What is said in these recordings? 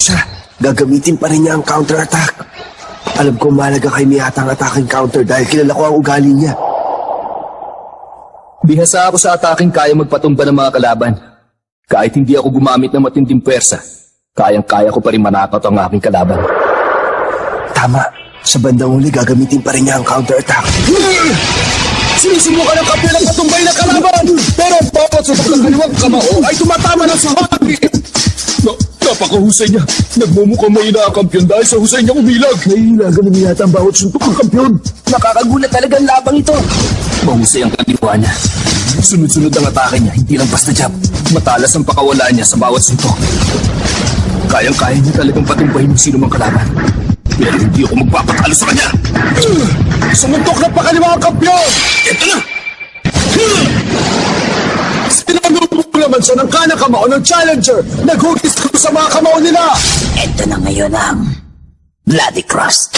siya, gagamitin pa rin niya ang counter-attack. Alam ko mahalaga kay Miyata ang attacking counter dahil kilala ko ang ugali niya. Bihasa ako sa ataking kaya magpatumba ng mga kalaban. Kahit hindi ako gumamit ng matinding pwersa, kayang-kaya ko pa rin manakot ang aking kalaban. Tama, sa bandang uli gagamitin pa rin niya ang counter-attack. Sinisimukan ng kampiyon ng patumbay na kalaban, pero ang bawat sutok ng kaliwang kamao ay tumatama ng sahagi. Napakahusay niya. Nagmumukhang may inaakampyon dahil sa husay niya umilag. Naiilagan na Miyata ang bawat suntok ng kampiyon. Nakakagulat talaga ang labang ito. Mahusay ang kaliwa niya. Sunod-sunod ang atake niya, hindi lang basta jab. Matalas ang pakawala niya sa bawat suntok. Kayang-kaya niya talagang patumbahin ng sino mang kalaban. Pero hindi ako magpapatalo sa kanya. Sumuntok na pakaliwa ang kampiyon! Ito na! Sinanubog naman siya ng kanang kamao ng challenger. Naghugis ko sa mga kamao nila. Ito na ngayon ang Bloody Cross.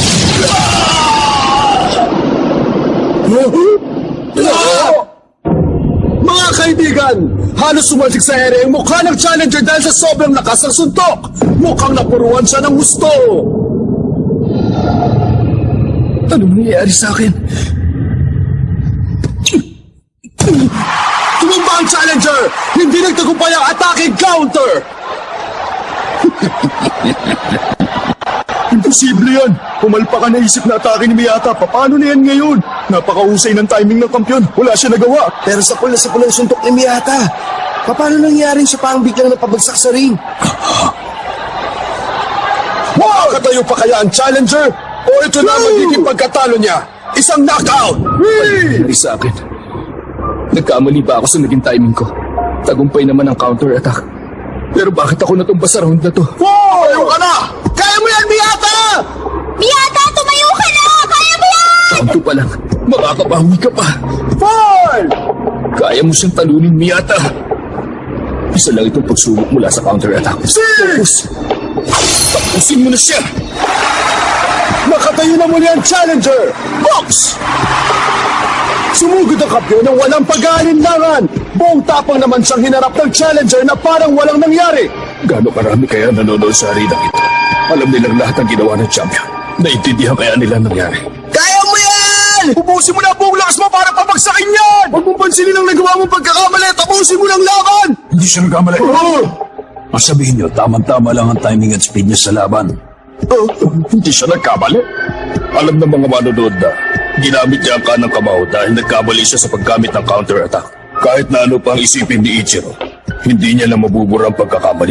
Mga kaibigan, halos sumalsik sa ere ang mukha ng challenger dahil sa sobrang lakas ng suntok. Mukhang napuruan siya ng gusto. Anong nangyayari sa akin? Tumumba ang challenger! Hindi nagtagumpay ang attacking counter! Imposible yan! Pumalpa ka na isip na atake ni Miyata. Paano na yan ngayon? Napakahusay ng timing ng kampiyon. Wala siya nagawa. Pero sa pulang suntok ni Miyata, paano nangyari siya parang biglang napabagsak sa ring? Wow! Katayo pa kaya ang challenger? O ito na magiging pagkatalo niya? Isang knockout! Nangyari sa akin. Nagkamali ba ako sa naging timing ko? Tagumpay naman ang counter-attack. Pero bakit ako natumba sa round na to? Wow! Ayaw ka na! Kaya mo yan, Miyata! Miyata, tumayo ka na! Kaya mo yan! Round 2 pa lang. Makakabawi ka pa. 5! Kaya mo siyang talunin, Miyata. Isa lang itong pagsubok mula sa counter-attack. 6! Tapusin mo na siya! Nakatayo na muli ang challenger! Box! Sumugod ang kampiyon ng walang pag-aalinlangan. Buong tapang naman siyang hinarap ng challenger na parang walang nangyari. Gano'ng karami kaya nanonood sa arenang ito? Alam nilang lahat ang ginawa ng champion. Naintindihan kaya nila nangyari. Kaya mo yan! Ubusin mo na ang buong lakas mo para pabagsakin yan! Huwag mong pansinin ang nagawa mong pagkakamali. Tapusin mo ng laban! Hindi siya nagkamali. Ang sabihin niyo, tamang-tama lang ang timing at speed niya sa laban. Hindi siya nagkamali. Alam ng mga manonood na ginamit niya ang kanang kamao dahil nagkamali siya sa paggamit ng counter-attack. Kahit na ano pang isipin ni Ichiro, hindi niya na mabubura ang pagkakamali